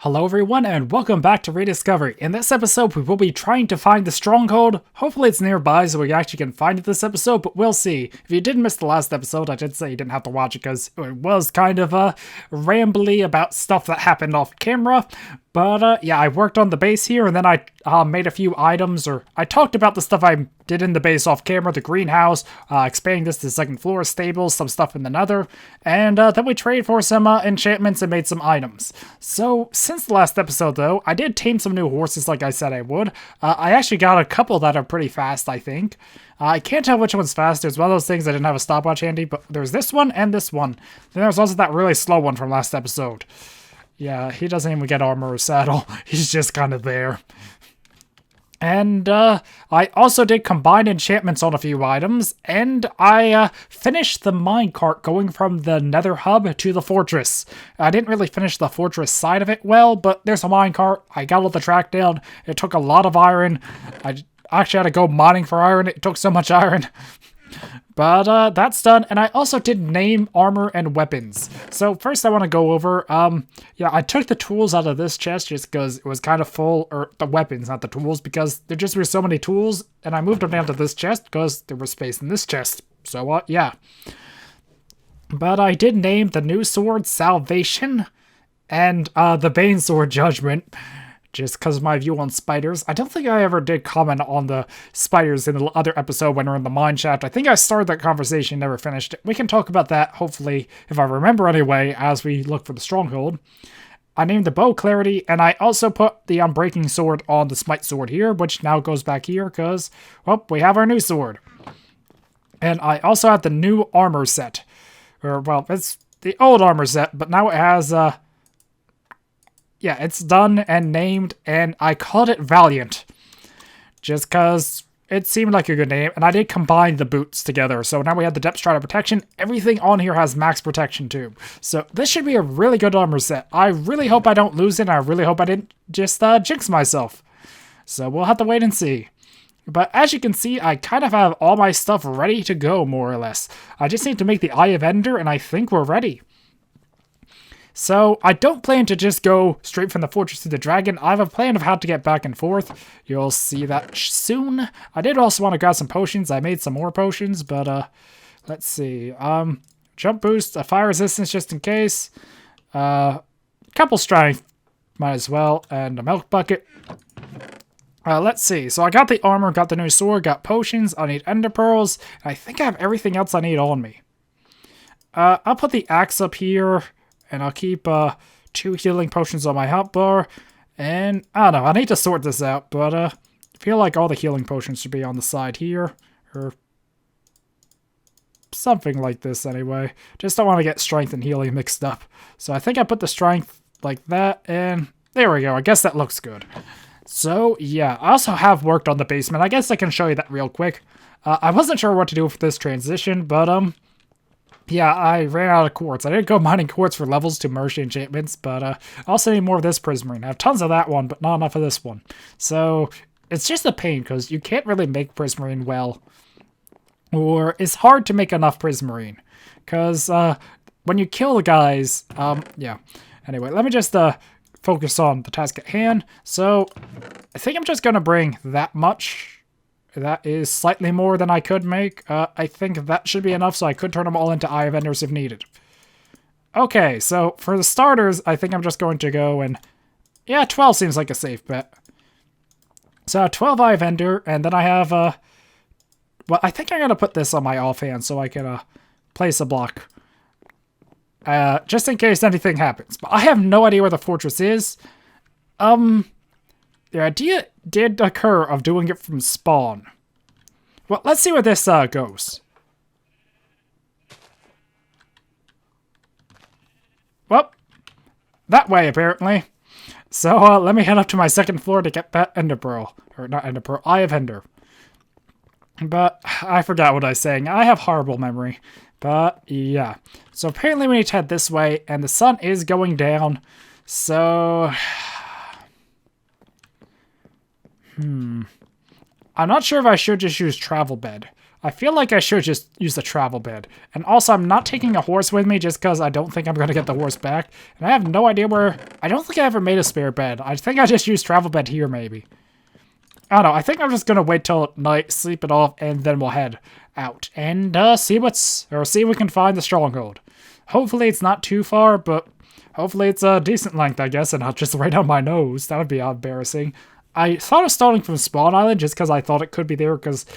Hello everyone and welcome back to Rediscovery. In this episode we will be trying to find the Stronghold. Hopefully it's nearby so we actually can find it this episode, but we'll see. If you did miss the last episode, I did say you didn't have to watch it because it was kind of rambly about stuff that happened off camera. But yeah, I worked on the base here and then I made a few items, or I talked about the stuff I did in the base off camera, the greenhouse, expanding this to the second floor, stables, some stuff in the nether, and then we traded for some enchantments and made some items. So, since the last episode though, I did tame some new horses like I said I would. I actually got a couple that are pretty fast, I think. I can't tell which one's faster. It's one of those things I didn't have a stopwatch handy, but there's this one and this one. Then there's also that really slow one from last episode. Yeah, he doesn't even get armor or saddle. He's just kind of there. And I also did combine enchantments on a few items, and I finished the minecart going from the nether hub to the fortress. I didn't really finish the fortress side of it well, but there's a minecart. I got all the track down. It took a lot of iron. I actually had to go mining for iron. It took so much iron. But that's done, and I also did name armor and weapons. So first I want to go over, yeah, I took the tools out of this chest just because it was kind of full, or the weapons, not the tools, because there just were so many tools, and I moved them down to this chest because there was space in this chest. So, yeah. But I did name the new sword Salvation, and the Bane sword Judgment, just because of my view on spiders. I don't think I ever did comment on the spiders in the other episode when we were in the mine shaft. I think I started that conversation, never finished it. We can talk about that, hopefully, if I remember anyway, as we look for the Stronghold. I named the bow Clarity, and I also put the Unbreaking sword on the Smite sword here, which now goes back here, because, well, we have our new sword. And I also have the new armor set. Or, well, it's the old armor set, but now it has, yeah, it's done and named, and I called it Valiant. Just because it seemed like a good name, and I did combine the boots together. So now we have the Depth Strider protection. Everything on here has max protection too. So this should be a really good armor set. I really hope I don't lose it, and I really hope I didn't just jinx myself. So we'll have to wait and see. But as you can see, I kind of have all my stuff ready to go, more or less. I just need to make the Eye of Ender, and I think we're ready. So, I don't plan to just go straight from the fortress to the dragon. I have a plan of how to get back and forth. You'll see that soon. I did also want to grab some potions. I made some more potions, but, let's see. Jump boost, a fire resistance just in case. Couple strength, might as well, and a milk bucket. Let's see. So, I got the armor, got the new sword, got potions. I need ender pearls. And I think I have everything else I need on me. I'll put the axe up here. And I'll keep 2 healing potions on my hotbar. And, I don't know, I need to sort this out. But I feel like all the healing potions should be on the side here. Or something like this anyway. Just don't want to get strength and healing mixed up. So I think I put the strength like that. And there we go. I guess that looks good. So, yeah. I also have worked on the basement. I guess I can show you that real quick. I wasn't sure what to do for this transition. But, yeah, I ran out of quartz. I didn't go mining quartz for levels to merge enchantments, but I also need more of this prismarine. I have tons of that one, but not enough of this one. So, it's just a pain, because you can't really make prismarine well. Or, it's hard to make enough prismarine. Because, when you kill the guys, yeah. Anyway, let me just, focus on the task at hand. So, I think I'm just gonna bring that much. That is slightly more than I could make. I think that should be enough, so I could turn them all into Eye of Enders if needed. Okay, so for the starters, I think I'm just going to go and... Yeah, 12 seems like a safe bet. So 12 Eye of Ender, and then I have... well, I think I'm going to put this on my offhand so I can place a block. Just in case anything happens. But I have no idea where the fortress is. The idea did occur of doing it from spawn. Well, let's see where this goes. Well, that way apparently. So let me head up to my second floor to get that ender pearl. Or not ender pearl, Eye of Ender. But I forgot what I was saying. I have horrible memory. But yeah. So apparently we need to head this way, and the sun is going down. So... I'm not sure if I should just use travel bed. I feel like I should just use the travel bed. And also, I'm not taking a horse with me just because I don't think I'm going to get the horse back. And I have no idea where... I don't think I ever made a spare bed. I think I just used travel bed here, maybe. I don't know. I think I'm just going to wait till night, sleep it off, and then we'll head out. And see if we can find the Stronghold. Hopefully it's not too far, but hopefully it's a decent length, I guess, and not just right on my nose. That would be embarrassing. I thought of starting from Spawn Island just because I thought it could be there, because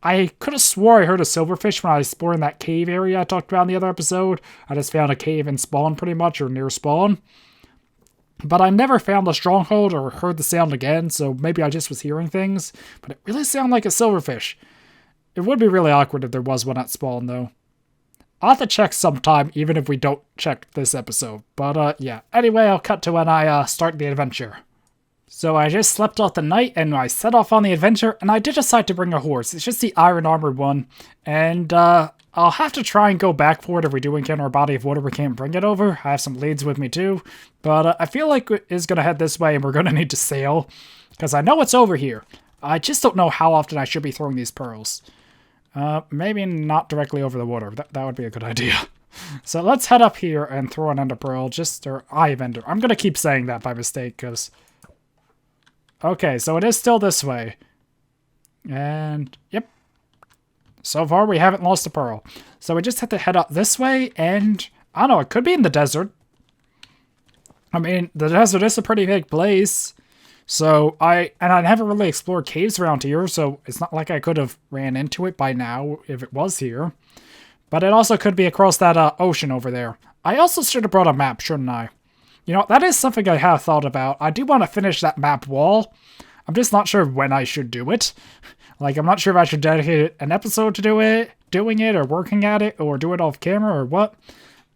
I could have swore I heard a silverfish when I was exploring that cave area I talked about in the other episode. I just found a cave in Spawn, pretty much, or near Spawn. But I never found the Stronghold or heard the sound again, so maybe I just was hearing things. But it really sounded like a silverfish. It would be really awkward if there was one at Spawn, though. I'll have to check sometime, even if we don't check this episode. But, yeah. Anyway, I'll cut to when I start the adventure. So I just slept off the night, and I set off on the adventure, and I did decide to bring a horse. It's just the iron armored one, and I'll have to try and go back for it if we do encounter a body of water we can't bring it over. I have some leads with me too, but I feel like it's going to head this way, and we're going to need to sail, because I know it's over here. I just don't know how often I should be throwing these pearls. Maybe not directly over the water. That would be a good idea. So let's head up here and throw an ender pearl, or eye of ender. I'm going to keep saying that by mistake, because... Okay, so it is still this way. And, yep. So far, we haven't lost a pearl. So we just have to head up this way, and, I don't know, it could be in the desert. I mean, the desert is a pretty big place. So, I haven't really explored caves around here, so it's not like I could have ran into it by now if it was here. But it also could be across that ocean over there. I also should have brought a map, shouldn't I? You know, that is something I have thought about. I do want to finish that map wall. I'm just not sure when I should do it. Like, I'm not sure if I should dedicate an episode to doing it, or working at it, or do it off camera, or what.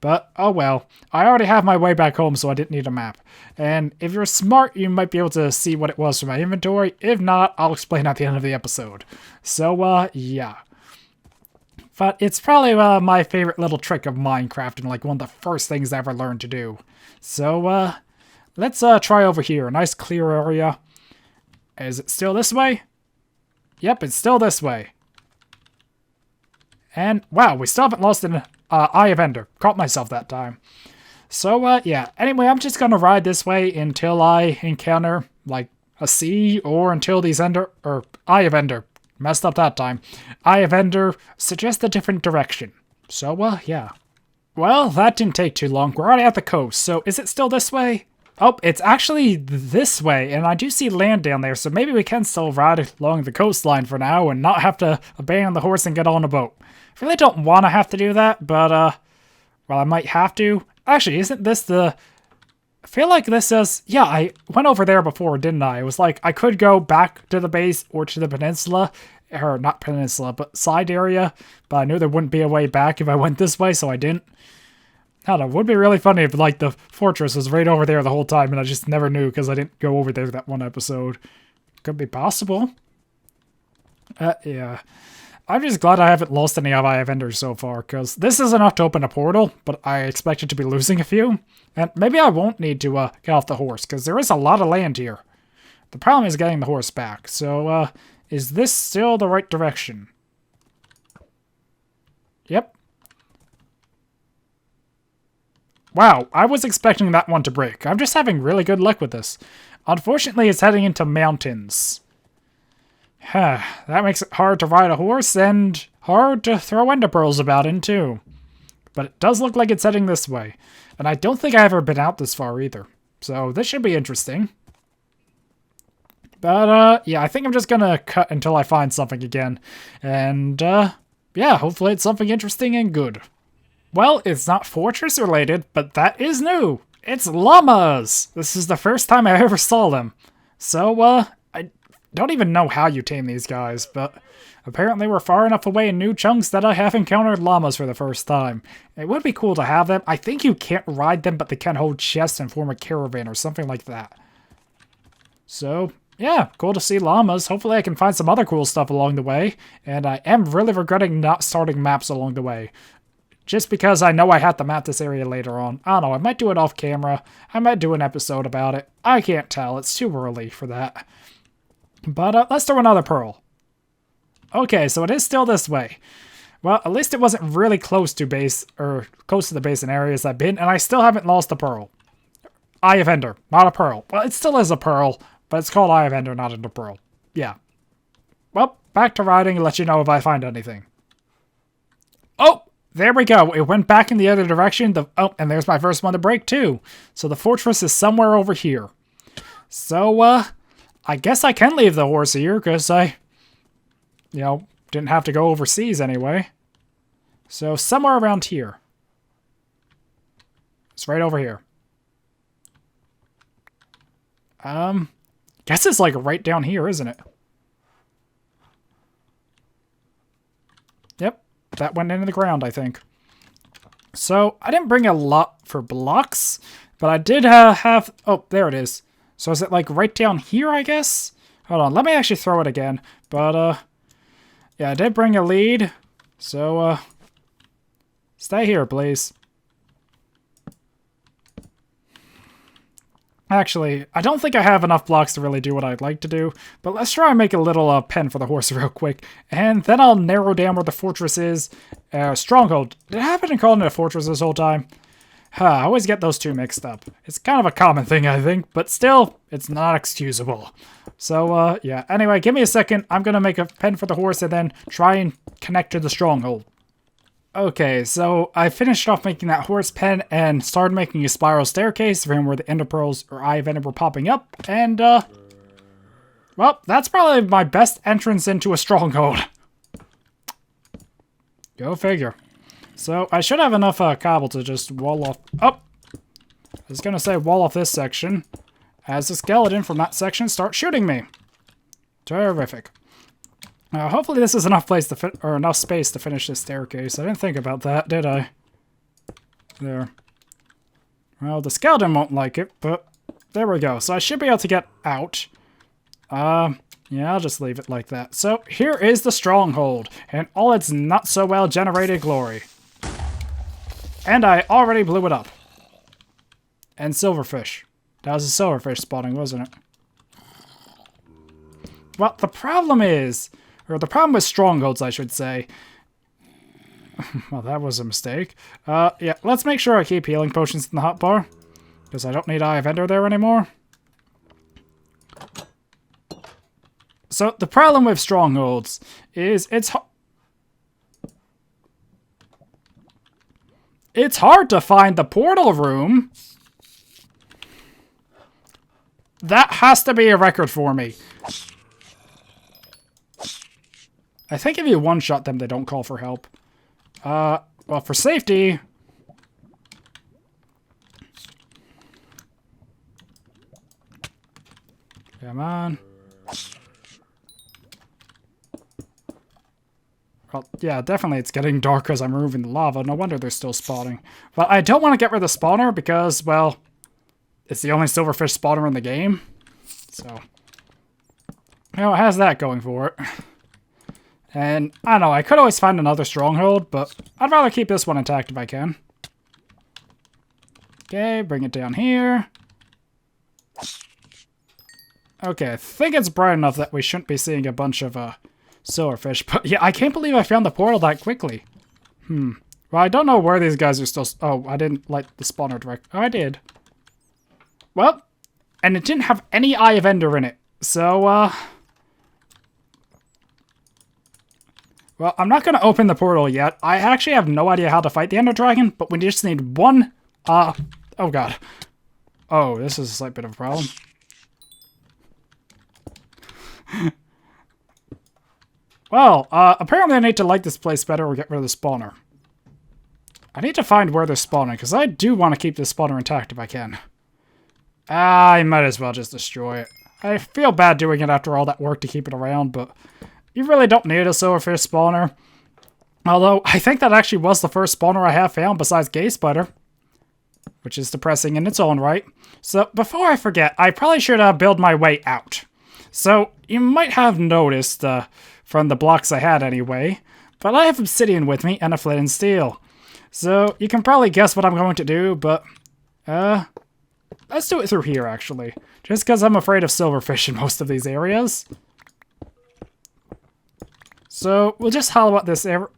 But, oh well. I already have my way back home, so I didn't need a map. And if you're smart, you might be able to see what it was from my inventory. If not, I'll explain at the end of the episode. So, yeah. But it's probably my favorite little trick of Minecraft, and like one of the first things I ever learned to do. So, let's try over here. A nice clear area. Is it still this way? Yep, it's still this way. And, wow, we still haven't lost an Eye of Ender. Caught myself that time. So, yeah. Anyway, I'm just gonna ride this way until I encounter, like, a sea, or until these Eye of Ender. Messed up that time. Eye of Ender suggest a different direction. So, yeah. Well, that didn't take too long. We're already at the coast, so is it still this way? Oh, it's actually this way, and I do see land down there, so maybe we can still ride along the coastline for now and not have to abandon the horse and get on a boat. I really don't want to have to do that, but, well, I might have to. Actually, isn't this the... I feel like this is... Yeah, I went over there before, didn't I? It was like, I could go back to the base or to the peninsula, or not peninsula, but side area, but I knew there wouldn't be a way back if I went this way, so I didn't. I don't know, it would be really funny if, like, the fortress was right over there the whole time, and I just never knew because I didn't go over there that one episode. Could be possible. Yeah. I'm just glad I haven't lost any of Eye of Ender so far, because this is enough to open a portal, but I expected to be losing a few. And maybe I won't need to get off the horse, because there is a lot of land here. The problem is getting the horse back, so, is this still the right direction? Yep. Wow, I was expecting that one to break. I'm just having really good luck with this. Unfortunately, it's heading into mountains. That makes it hard to ride a horse, and hard to throw ender pearls about in, too. But it does look like it's heading this way. And I don't think I've ever been out this far, either. So, this should be interesting. But, yeah, I think I'm just gonna cut until I find something again. And, yeah, hopefully it's something interesting and good. Well, it's not fortress related, but that is new. It's llamas! This is the first time I ever saw them. So, I don't even know how you tame these guys, but apparently we're far enough away in New Chunks that I have encountered llamas for the first time. It would be cool to have them. I think you can't ride them, but they can hold chests and form a caravan or something like that. So, yeah, cool to see llamas. Hopefully I can find some other cool stuff along the way, and I am really regretting not starting maps along the way. Just because I know I have to map this area later on. I don't know, I might do it off camera. I might do an episode about it. I can't tell, it's too early for that. But let's throw another pearl. Okay, so it is still this way. Well, at least it wasn't really close to base, or close to the base in areas I've been, and I still haven't lost a pearl. Eye of Ender, not a pearl. Well, it still is a pearl, but it's called Eye of Ender, not a pearl. Yeah. Well, back to riding and let you know if I find anything. Oh, there we go. It went back in the other direction. Oh, and there's my first one to break too. So the fortress is somewhere over here. So, I guess I can leave the horse here, because I, didn't have to go overseas anyway. So somewhere around here. It's right over here. Guess it's like right down here, isn't it? Yep, that went into the ground, I think. So I didn't bring a lot for blocks, but I did have... Oh, there it is. So is it like right down here, I guess? Hold on, let me actually throw it again. But, yeah, I did bring a lead. So, stay here, please. Actually, I don't think I have enough blocks to really do what I'd like to do, but let's try and make a little pen for the horse real quick, and then I'll narrow down where the fortress is. Stronghold. Did I have been calling it a fortress this whole time? I always get those two mixed up. It's kind of a common thing, I think, but still, it's not excusable. So, yeah. Anyway, give me a second. I'm going to make a pen for the horse and then try and connect to the stronghold. Okay, so I finished off making that horse pen and started making a spiral staircase from where the ender pearls or Eye of Ender were popping up, and, well, that's probably my best entrance into a stronghold. Go figure. So, I should have enough cobble to just wall off... Oh! I was gonna say wall off this section, as the skeleton from that section starts shooting me. Terrific. Hopefully this is enough place to or enough space to finish this staircase. I didn't think about that, did I? There. Well, the skeleton won't like it, but there we go. So I should be able to get out. Yeah, I'll just leave it like that. So here is the stronghold, and all its not so well generated glory. And I already blew it up. And silverfish. That was a silverfish spawning, wasn't it? Well, the problem is... Or the problem with strongholds, I should say. Well, that was a mistake. Yeah, let's make sure I keep healing potions in the hotbar. Because I don't need Eye of Ender there anymore. So, the problem with strongholds is it's hard to find the portal room. That has to be a record for me. I think if you one-shot them, they don't call for help. Well, for safety... Come on. Well, yeah, definitely it's getting dark as I'm removing the lava. No wonder they're still spawning. But I don't want to get rid of the spawner because, well, it's the only silverfish spawner in the game. So, it has that going for it. And, I don't know, I could always find another stronghold, but I'd rather keep this one intact if I can. Okay, bring it down here. Okay, I think it's bright enough that we shouldn't be seeing a bunch of, silverfish. But, yeah, I can't believe I found the portal that quickly. Well, I don't know where these guys are still... Oh, I didn't light the spawner direct. Oh, I did. Well, and it didn't have any Eye of Ender in it. So, well, I'm not going to open the portal yet. I actually have no idea how to fight the Ender Dragon, but we just need one... Oh, God. Oh, this is a slight bit of a problem. Well, apparently I need to like this place better or get rid of the spawner. I need to find where they're spawning, because I do want to keep this spawner intact if I can. I might as well just destroy it. I feel bad doing it after all that work to keep it around, but you really don't need a silverfish spawner. Although, I think that actually was the first spawner I have found besides Gay Spider, which is depressing in its own right. So, before I forget, I probably should build my way out. So, you might have noticed, from the blocks I had anyway, but I have obsidian with me and a flint and steel. So, you can probably guess what I'm going to do, but, let's do it through here, actually. Just because I'm afraid of silverfish in most of these areas. So we'll just hollow out this area.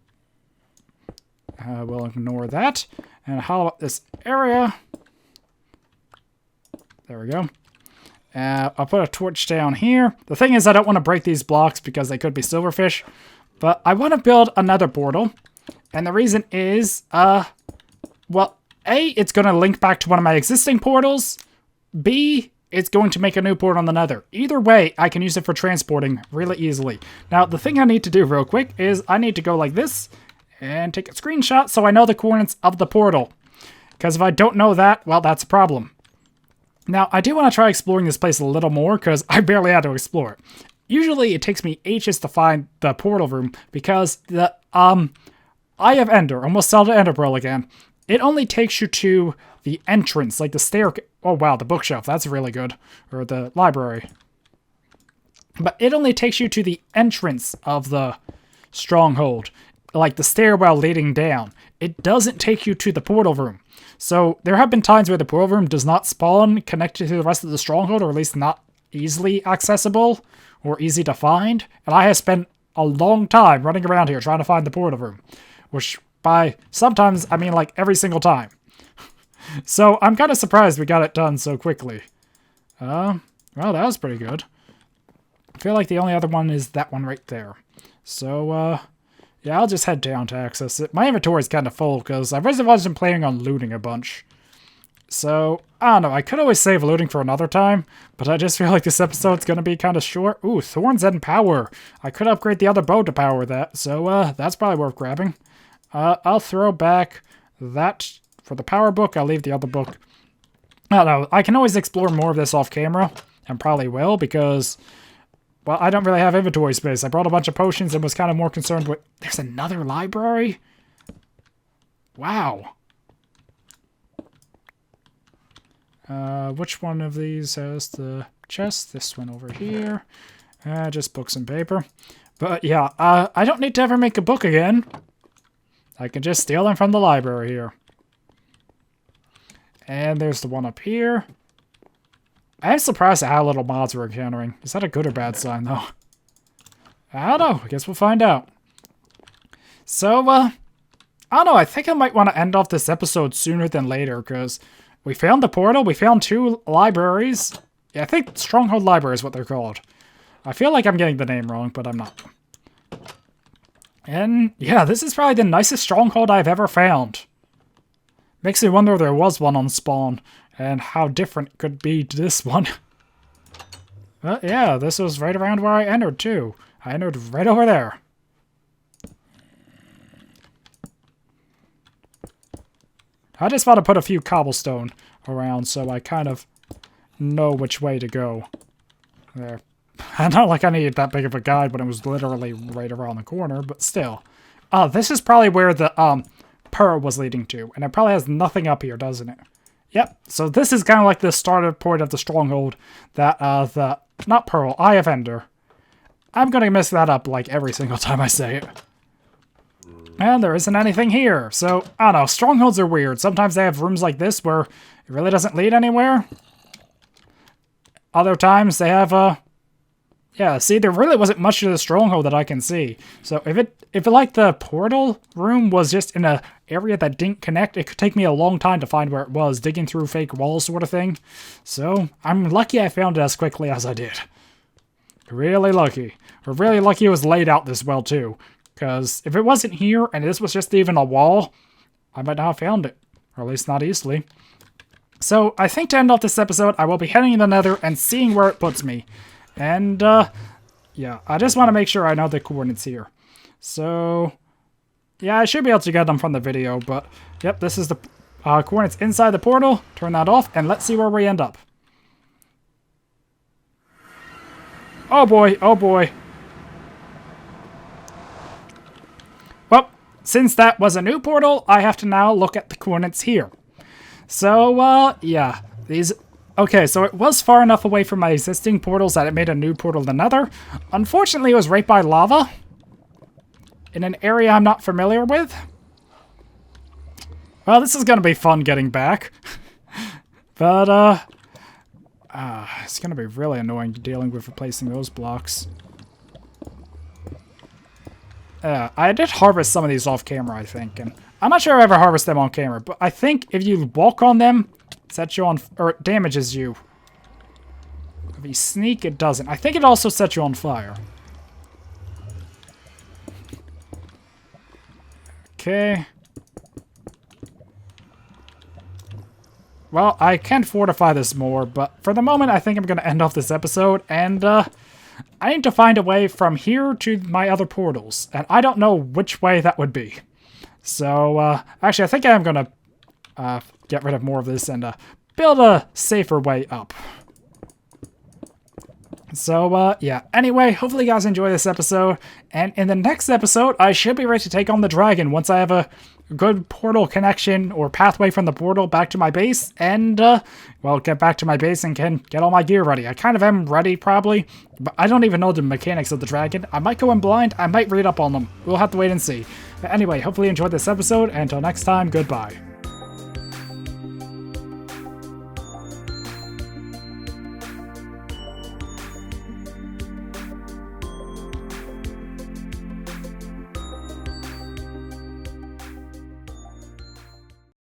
We'll ignore that and hollow out this area. There we go. I'll put a torch down here. The thing is, I don't want to break these blocks because they could be silverfish, but I want to build another portal. And the reason is, well, A, it's going to link back to one of my existing portals. B, it's going to make a new portal on another. Either way, I can use it for transporting really easily. Now, the thing I need to do real quick is I need to go like this and take a screenshot so I know the coordinates of the portal. Because if I don't know that, well, that's a problem. Now, I do want to try exploring this place a little more because I barely had to explore it. Usually, it takes me ages to find the portal room because the, Eye of Ender, almost sell to Ender Pearl again. It only takes you to the entrance, like the staircase. Oh, wow, the bookshelf. That's really good. Or the library. But it only takes you to the entrance of the Stronghold, like the stairwell leading down. It doesn't take you to the portal room. So there have been times where the portal room does not spawn connected to the rest of the Stronghold, or at least not easily accessible or easy to find. And I have spent a long time running around here trying to find the portal room, which by sometimes I mean like every single time. So I'm kind of surprised we got it done so quickly. Well, that was pretty good. I feel like the only other one is that one right there. So, yeah, I'll just head down to access it. My inventory is kind of full because I wasn't planning on looting a bunch. So, I don't know. I could always save looting for another time, but I just feel like this episode's going to be kind of short. Ooh, Thorns and Power. I could upgrade the other bow to power that, so that's probably worth grabbing. I'll throw back that for the power book. I'll leave the other book. I don't know. I can always explore more of this off camera, and probably will, because, well, I don't really have inventory space. I brought a bunch of potions and was kind of more concerned with... There's another library? Wow. Which one of these has the chest? This one over here. Just books and paper. But yeah, I don't need to ever make a book again. I can just steal them from the library here. And there's the one up here. I am surprised at how little mods we're encountering. Is that a good or bad sign, though? I don't know. I guess we'll find out. So, I don't know. I think I might want to end off this episode sooner than later, because we found the portal. We found 2 libraries. Yeah, I think Stronghold Library is what they're called. I feel like I'm getting the name wrong, but I'm not. And, yeah, this is probably the nicest Stronghold I've ever found. Makes me wonder if there was one on spawn, and how different it could be to this one. But yeah, this was right around where I entered, too. I entered right over there. I just want to put a few cobblestone around so I kind of know which way to go. There. Not like I needed that big of a guide when it was literally right around the corner, but still. This is probably where the Pearl was leading to, and it probably has nothing up here, doesn't it? Yep, so this is kind of like the starter point of the Stronghold, that, not Pearl, Eye of Ender. I'm gonna mess that up like every single time I say it. And there isn't anything here, so, I don't know, Strongholds are weird. Sometimes they have rooms like this where it really doesn't lead anywhere. Other times they have, yeah, see, there really wasn't much to the Stronghold that I can see. So if it like the portal room was just in a area that didn't connect, it could take me a long time to find where it was, digging through fake walls sort of thing. So I'm lucky I found it as quickly as I did. Really lucky. We're really lucky it was laid out this well too. Because if it wasn't here and this was just even a wall, I might not have found it. Or at least not easily. So I think to end off this episode, I will be heading to the Nether and seeing where it puts me. And, yeah, I just want to make sure I know the coordinates here. So, yeah, I should be able to get them from the video, but, yep, this is the coordinates inside the portal. Turn that off, and let's see where we end up. Oh boy, oh boy. Well, since that was a new portal, I have to now look at the coordinates here. So, yeah, these... Okay, so it was far enough away from my existing portals that it made a new portal to Nether. Unfortunately, it was right by lava. In an area I'm not familiar with. Well, this is going to be fun getting back. But, it's going to be really annoying dealing with replacing those blocks. I did harvest some of these off camera, I think, and I'm not sure if I ever harvest them on camera, but I think if you walk on them, it sets you on, or it damages you. If you sneak, it doesn't. I think it also sets you on fire. Okay. Well, I can fortify this more, but for the moment, I think I'm going to end off this episode, and I need to find a way from here to my other portals, and I don't know which way that would be. So, actually, I think I am going to get rid of more of this and build a safer way up. So, yeah. Anyway, hopefully you guys enjoy this episode, and in the next episode, I should be ready to take on the dragon once I have a good portal connection or pathway from the portal back to my base, and, well, get back to my base and can get all my gear ready. I kind of am ready, probably, but I don't even know the mechanics of the dragon. I might go in blind, I might read up on them. We'll have to wait and see. But anyway, hopefully you enjoyed this episode, and until next time, goodbye.